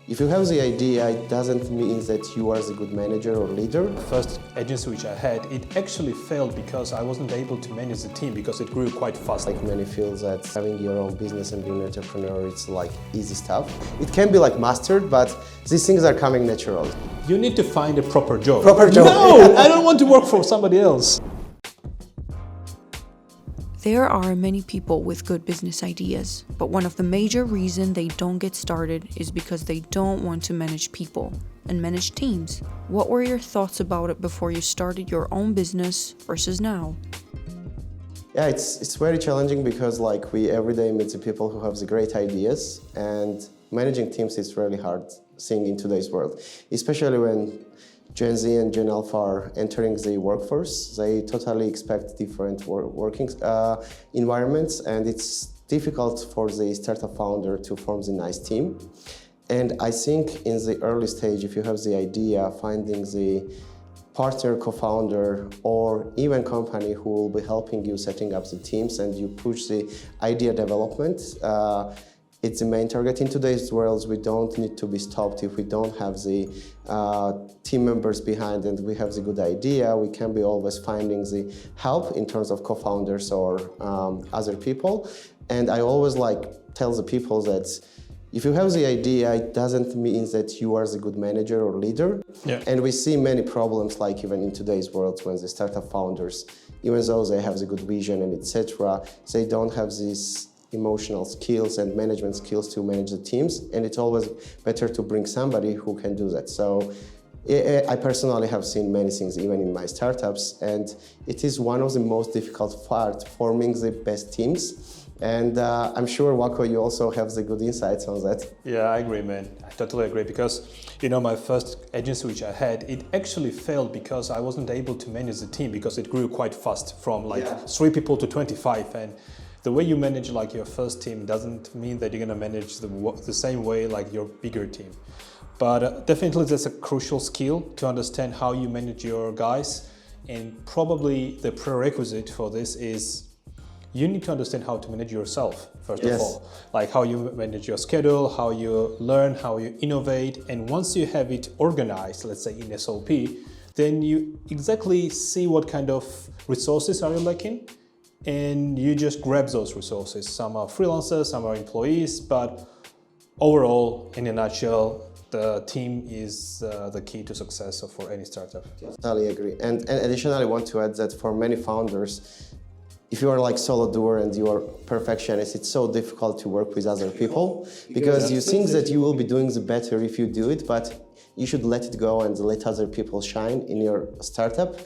If you have the idea, it doesn't mean that you are the good manager or leader. The first agency which I had, it actually failed because I wasn't able to manage the team because it grew quite fast. Like many feel that having your own business and being an entrepreneur, it's like easy stuff. It can be like mastered, but these things are coming natural. You need to find a proper job. Proper job. No, I don't want to work for somebody else. There are many people with good business ideas, but one of the major reasons they don't get started is because they don't want to manage people and manage teams. What were your thoughts about it before you started your own business versus now? Yeah, it's very challenging because like we every day meet the people who have the great ideas, and managing teams is really hard thing in today's world, especially when Gen Z and Gen Alpha are entering the workforce. They totally expect different working environments, and it's difficult for the startup founder to form the nice team. And I think in the early stage, if you have the idea, finding the partner, co-founder, or even company who will be helping you setting up the teams and you push the idea development, it's the main target. In today's world, we don't need to be stopped if we don't have the team members behind and we have the good idea. We can be always finding the help in terms of co-founders or other people. And I always tell the people that if you have the idea, it doesn't mean that you are the good manager or leader. Yeah. And we see many problems, like even in today's world, when the startup founders, even though they have the good vision and etc., they don't have these emotional skills and management skills to manage the teams, and it's always better to bring somebody who can do that. So I personally have seen many things even in my startups, and it is one of the most difficult parts, forming the best teams. And I'm sure, Wako, you also have the good insights on that. Yeah, I agree, man. I totally agree because, my first agency which I had, it actually failed because I wasn't able to manage the team because it grew quite fast from 3 people to 25. And the way you manage your first team doesn't mean that you're going to manage the same way like your bigger team. But definitely that's a crucial skill to understand how you manage your guys. And probably the prerequisite for this is you need to understand how to manage yourself, first of all. Like how you manage your schedule, how you learn, how you innovate. And once you have it organized, let's say in SOP, then you exactly see what kind of resources are you lacking. And you just grab those resources. Some are freelancers, some are employees, but overall, in a nutshell, the team is the key to success for any startup. Totally agree. And additionally, I want to add that for many founders, if you are solo doer and you are perfectionist, it's so difficult to work with other people because you think that you will be doing the better if you do it, but you should let it go and let other people shine in your startup.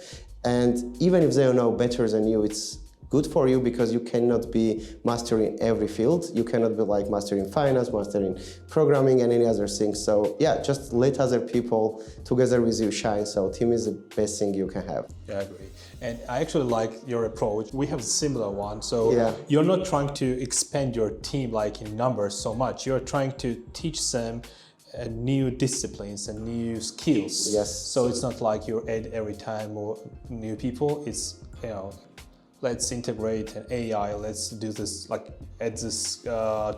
And even if they know better than you, it's good for you because you cannot be mastering every field. You cannot be mastering finance, mastering programming and any other thing. So yeah, just let other people together with you shine. So team is the best thing you can have. Yeah, I agree. And I actually like your approach. We have a similar one. So you're not trying to expand your team in numbers so much. You're trying to teach them new disciplines and new skills. Yes. So it's not like you add every time more new people. It's, let's integrate an AI, let's do this, add this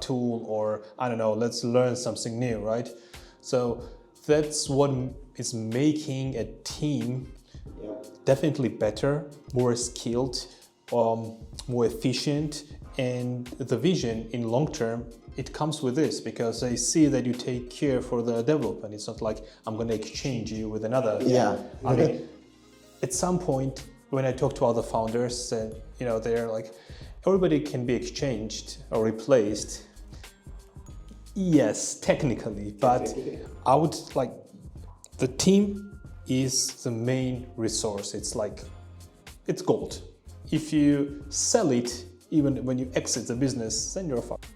tool, or I don't know, let's learn something new, right? So that's what is making a team definitely better, more skilled, more efficient, and the vision in long term, it comes with this because they see that you take care for the development. It's not like I'm going to exchange you with another. Yeah. I mean, at some point, when I talk to other founders, and they're everybody can be exchanged or replaced. Yes, technically, but I would the team is the main resource. It's gold. If you sell it, even when you exit the business, then you're fucked.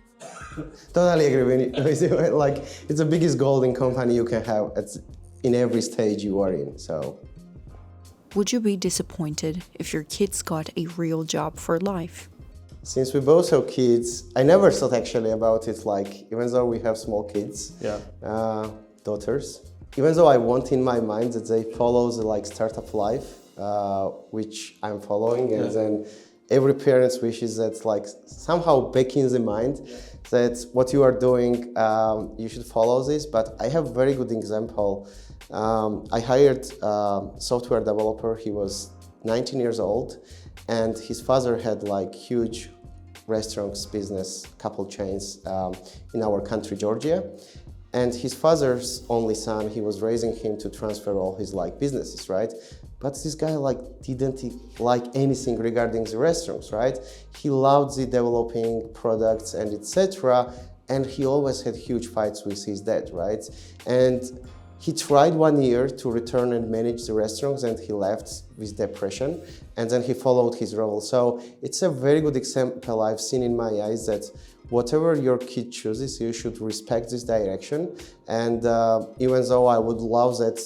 Totally agree. It's the biggest golden company you can have in every stage you are in. So. Would you be disappointed if your kids got a real job for life? Since we both have kids, I never thought actually about it even though we have small kids, daughters, even though I want in my mind that they follow the startup life, which I'm following, and then every parent's wish is that somehow back in the mind that what you are doing, you should follow this. But I have a very good example. I hired a software developer. He was 19 years old, and his father had like huge restaurants business, couple chains in our country, Georgia. And his father's only son, he was raising him to transfer all his like businesses, right? But this guy like didn't like anything regarding the restaurants, right? He loved the developing products and etc. And he always had huge fights with his dad, right? And he tried 1 year to return and manage the restaurants, and he left with depression, and then he followed his role. So it's a very good example I've seen in my eyes that whatever your kid chooses, you should respect this direction. And even though I would love that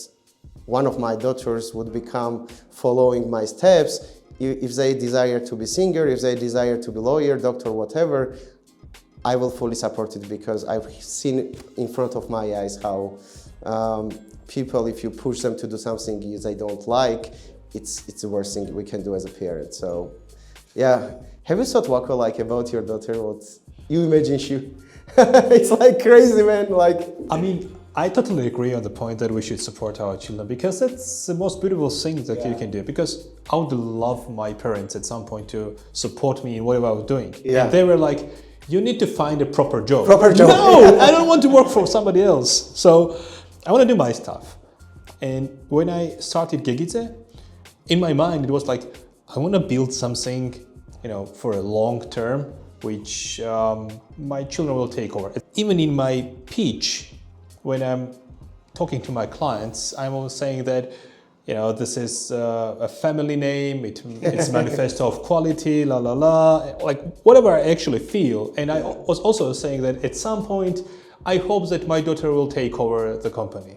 one of my daughters would become following my steps, if they desire to be singer, if they desire to be lawyer, doctor, whatever, I will fully support it, because I've seen in front of my eyes how people, if you push them to do something they don't like, it's the worst thing we can do as a parent. So yeah, have you thought, Wako, like about your daughter? What you imagine she it's like crazy, man. Like, I mean, I totally agree on the point that we should support our children, because that's the most beautiful thing that you can do. Because I would love my parents at some point to support me in whatever I was doing. Yeah. And they were like, you need to find a proper job. Proper job. No, I don't want to work for somebody else. So I want to do my stuff. And when I started Gegidze, in my mind, it was like, I want to build something, for a long term, which my children will take over. Even in my pitch, when I'm talking to my clients, I'm always saying that, this is a family name, it's a manifesto of quality, la la la, like whatever I actually feel. And I was also saying that at some point, I hope that my daughter will take over the company.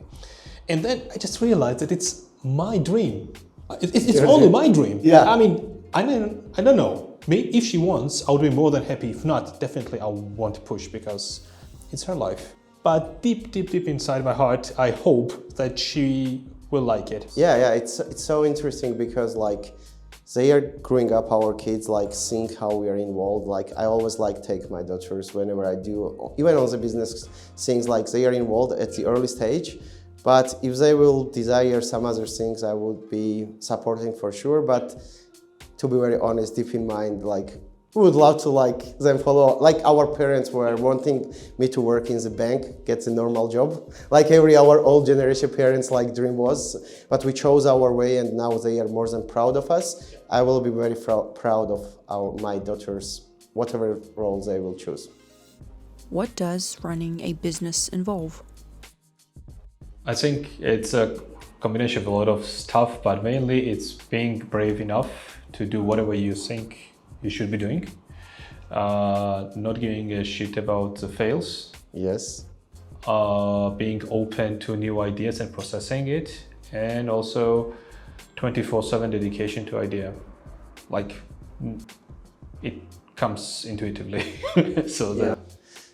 And then I just realized that it's my dream. It's only my dream. Yeah. I mean, I don't know. Maybe if she wants, I would be more than happy. If not, definitely I want to push, because it's her life. But deep inside my heart, I hope that she will like it. Yeah, it's so interesting, because like they are growing up, our kids, like seeing how we are involved. Like I always like take my daughters whenever I do, even on the business things, like they are involved at the early stage. But if they will desire some other things, I would be supporting for sure. But to be very honest, deep in mind, like we would love to like them follow, like our parents were wanting me to work in the bank, get a normal job. Like our old generation parents like dream was, but we chose our way, and now they are more than proud of us. I will be very proud of my daughters, whatever role they will choose. What does running a business involve? I think it's a combination of a lot of stuff, but mainly it's being brave enough to do whatever you think you should be doing, not giving a shit about the fails. Yes. Being open to new ideas and processing it, and also 24/7 dedication to idea. Like it comes intuitively.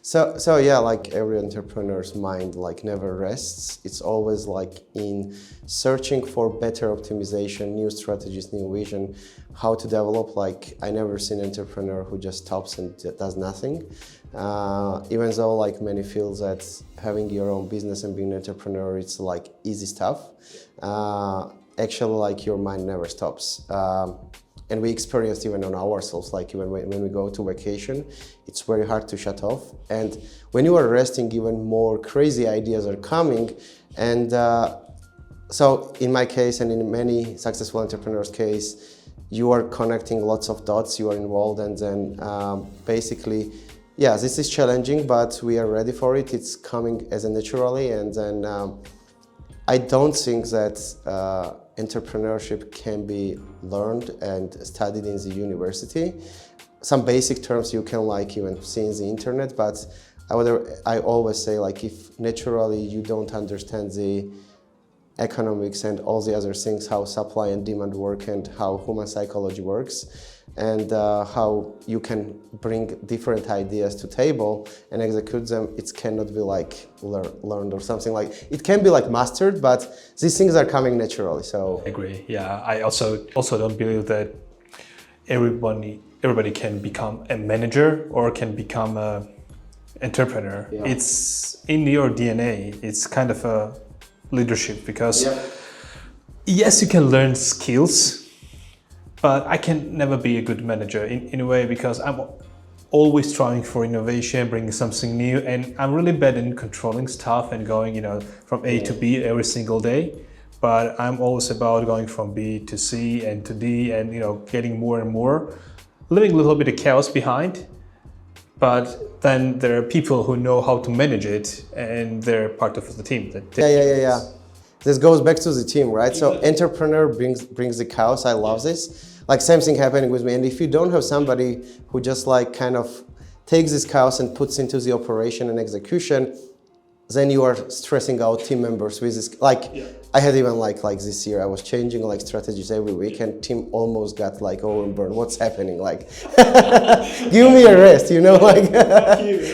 So yeah, like every entrepreneur's mind like never rests. It's always like in searching for better optimization, new strategies, new vision, how to develop. Like I never seen an entrepreneur who just stops and does nothing. Even though like many feel that having your own business and being an entrepreneur, it's like easy stuff. Actually, like your mind never stops. And we experienced even on ourselves, like even when we go to vacation, it's very hard to shut off. And when you are resting, even more crazy ideas are coming. And so in my case, and in many successful entrepreneurs' case, you are connecting lots of dots, you are involved, and then basically, yeah, this is challenging, but we are ready for it. It's coming as a naturally, and then I don't think that entrepreneurship can be learned and studied in the university. Some basic terms you can like even see in the internet, but I always say like if naturally you don't understand the economics and all the other things, how supply and demand work and how human psychology works, and how you can bring different ideas to table and execute them, it cannot be like learned or something. Like it can be like mastered, but these things are coming naturally. So I agree. Yeah, I also don't believe that everybody can become a manager or can become a entrepreneur. Yeah. It's in your DNA. It's kind of a leadership because yes, you can learn skills, but I can never be a good manager in a way because I'm always trying for innovation, bringing something new, and I'm really bad in controlling stuff and going, from A to B every single day. But I'm always about going from B to C and to D and, getting more and more, leaving a little bit of chaos behind. But then there are people who know how to manage it and they're part of the team. Yeah. This goes back to the team, right? So entrepreneur brings the chaos. I love this. Like same thing happening with me. And if you don't have somebody who just like kind of takes this chaos and puts into the operation and execution, then you are stressing out team members with this. I had even like this year, I was changing like strategies every week and team almost got like overburned. What's happening? Like, give me a rest, like,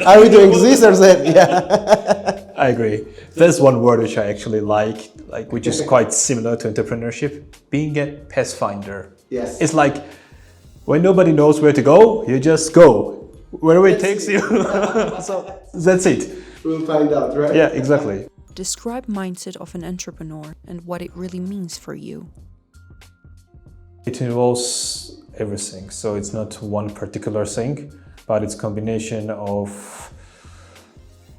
are we doing this or that? Yeah. I agree. There's one word which I actually like which is quite similar to entrepreneurship, being a pathfinder. Yes. It's like when nobody knows where to go, you just go wherever it takes you. So that's it. We'll find out, right? Yeah, exactly. Describe mindset of an entrepreneur and what it really means for you. It involves everything. So it's not one particular thing, but it's a combination of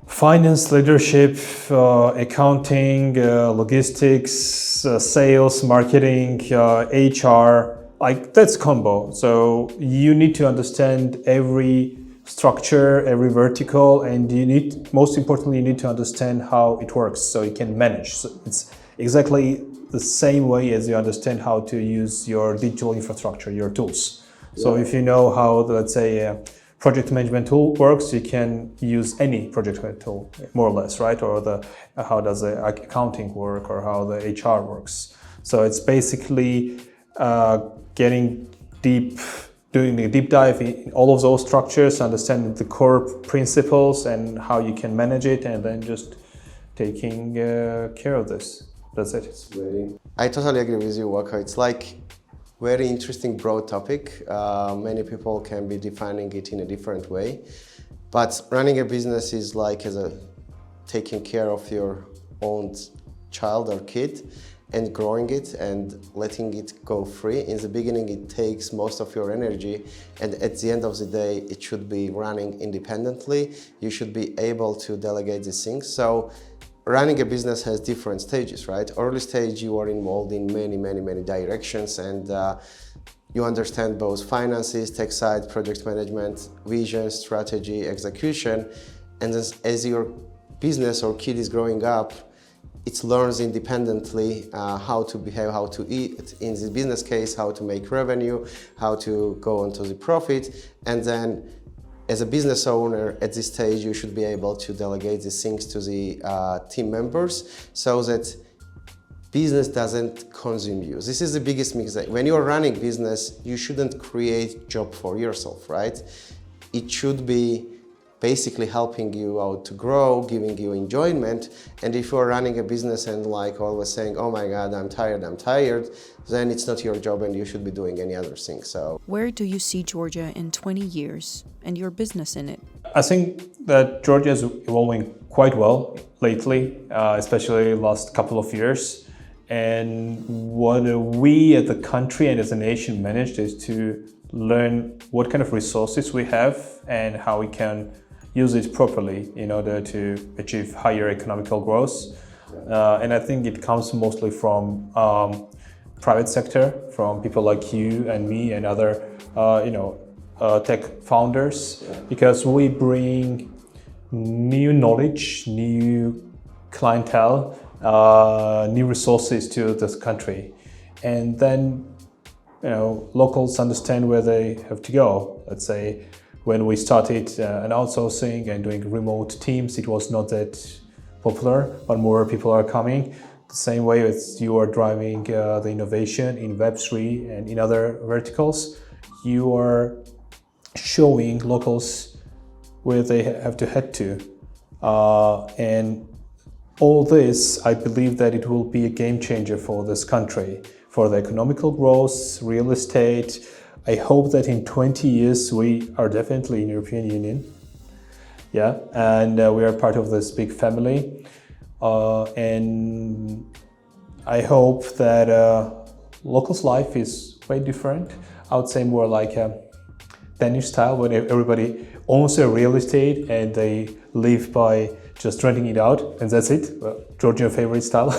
finance, leadership, accounting, logistics, sales, marketing, HR, that's combo. So you need to understand every structure, every vertical, and most importantly, you need to understand how it works so you can manage. So it's exactly the same way as you understand how to use your digital infrastructure, your tools. So if you know how, let's say, a project management tool works, you can use any project management tool, more or less, right? Or how does the accounting work or how the HR works. So it's basically getting deep, doing a deep dive in all of those structures, understanding the core principles and how you can manage it, and then just taking care of this. That's it. I totally agree with you, Waka. It's like very interesting, broad topic. Many people can be defining it in a different way. But running a business is like taking care of your own child or kid and growing it and letting it go free. In the beginning, it takes most of your energy, and at the end of the day, it should be running independently. You should be able to delegate these things. So running a business has different stages, right? Early stage, you are involved in many directions, and you understand both finances, tech side, project management, vision, strategy, execution. And as your business or kid is growing up, it learns independently how to behave, how to eat, in the business case, how to make revenue, how to go onto the profit. And then as a business owner at this stage, you should be able to delegate these things to the team members so that business doesn't consume you. This is the biggest mistake. When you're running business, you shouldn't create job for yourself, right? It should be basically helping you out to grow, giving you enjoyment. And if you're running a business and like always saying, oh my God, I'm tired, then it's not your job and you should be doing any other thing. So where do you see Georgia in 20 years and your business in it? I think that Georgia is evolving quite well lately, especially last couple of years. And what we as a country and as a nation managed is to learn what kind of resources we have and how we can use it properly in order to achieve higher economical growth. And I think it comes mostly from private sector, from people like you and me and other tech founders, because we bring new knowledge, new clientele, new resources to this country. And then locals understand where they have to go. Let's say when we started an outsourcing and doing remote teams, it was not that popular, but more people are coming. The same way as you are driving the innovation in Web3 and in other verticals, you are showing locals where they have to head to. And all this, I believe that it will be a game changer for this country, for the economical growth, real estate. I hope that in 20 years we are definitely in European Union. yeah, and we are part of this big family, and I hope that locals' life is way different. I would say more like a Danish style, when everybody owns a real estate and they live by just renting it out, and that's it. Well, Georgian favorite style.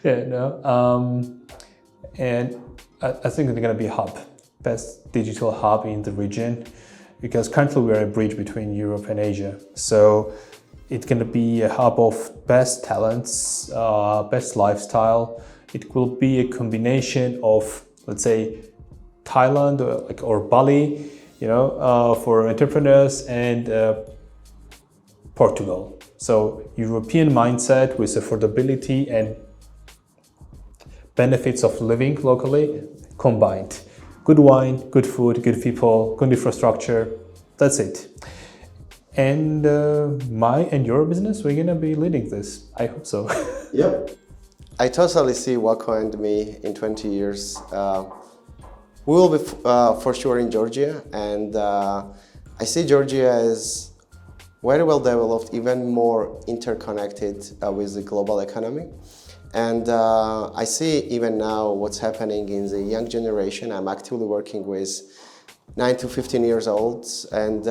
Yeah, no. And I think they're going to be a hub, best digital hub in the region, because currently we are a bridge between Europe and Asia. So it's going to be a hub of best talents, best lifestyle. It will be a combination of, let's say, Thailand or Bali, for entrepreneurs, and Portugal. So European mindset with affordability and benefits of living locally combined. Good wine, good food, good people, good infrastructure. That's it. And my and your business, we're gonna be leading this. I hope so. Yep. I totally see Waco and me in 20 years. We will be for sure in Georgia, and I see Georgia as very well developed, even more interconnected with the global economy. And I see even now what's happening in the young generation. I'm actively working with 9 to 15 years olds, and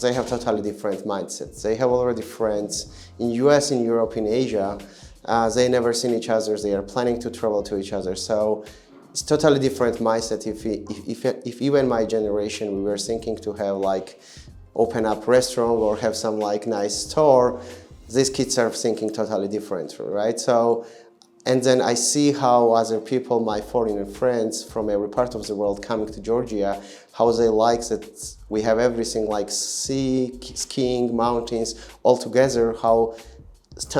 they have totally different mindsets. They have already friends in US, in Europe, in Asia. They never seen each other. They are planning to travel to each other. So it's totally different mindset. If even my generation, we were thinking to have like open up restaurant or have some like nice store, these kids are thinking totally different, right? So, and then I see how other people, my foreign friends from every part of the world coming to Georgia, how they like that we have everything like sea, skiing, mountains, all together, how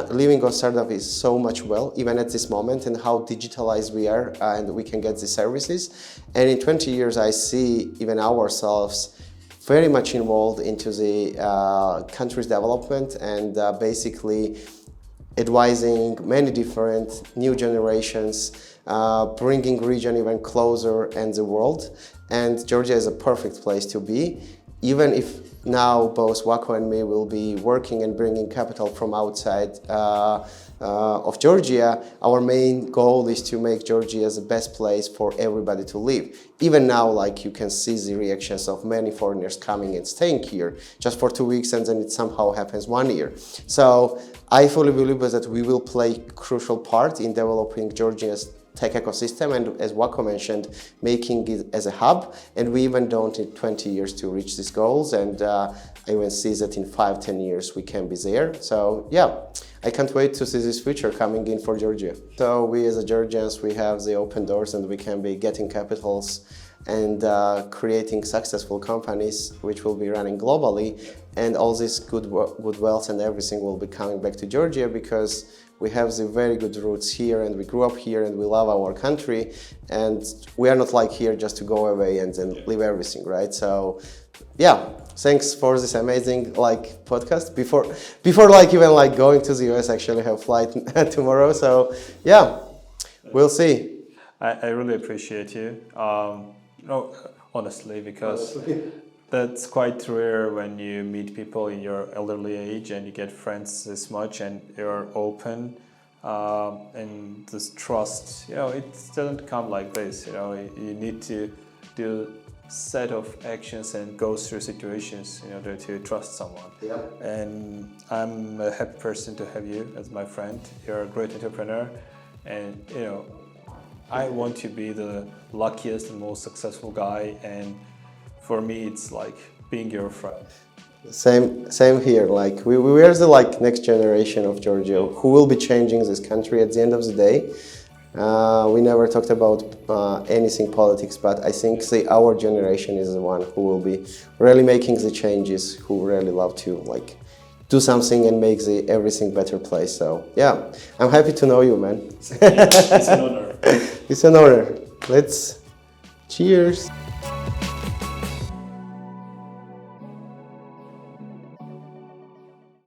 living on startup is so much well, even at this moment, and how digitalized we are and we can get the services. And in 20 years, I see even ourselves very much involved into the country's development and basically advising many different new generations, bringing region even closer and the world. And Georgia is a perfect place to be, even if now both Waco and me will be working and bringing capital from outside of Georgia. Our main goal is to make Georgia the best place for everybody to live. Even now, like you can see the reactions of many foreigners coming and staying here just for 2 weeks, and then it somehow happens 1 year. So I fully believe that we will play a crucial part in developing Georgia's tech ecosystem, and as Waco mentioned, making it as a hub. And we even don't need 20 years to reach these goals, and I even see that in 5-10 years we can be there. So yeah, I can't wait to see this future coming in for Georgia. So we as a Georgians, we have the open doors, and we can be getting capitals and creating successful companies which will be running globally, and all this good wealth and everything will be coming back to Georgia, because we have the very good roots here, and we grew up here, and we love our country, and we are not like here just to go away and then leave everything, right? So yeah, thanks for this amazing like podcast. Before like even like going to the US, actually have flight tomorrow. So yeah, we'll see. I really appreciate you. Honestly, because that's quite rare when you meet people in your elderly age and you get friends this much and you're open, and this trust, it doesn't come like this. You need to do set of actions and go through situations in order to trust someone. Yeah. And I'm a happy person to have you as my friend. You're a great entrepreneur, and I want to be the luckiest and most successful guy, and for me it's like being your friend. Same here. Like we are the like next generation of Georgia who will be changing this country at the end of the day. We never talked about anything politics, but I think our generation is the one who will be really making the changes, who really love to like do something and make everything better place. So yeah, I'm happy to know you, man. It's an honor. It's an honor. Let's cheers.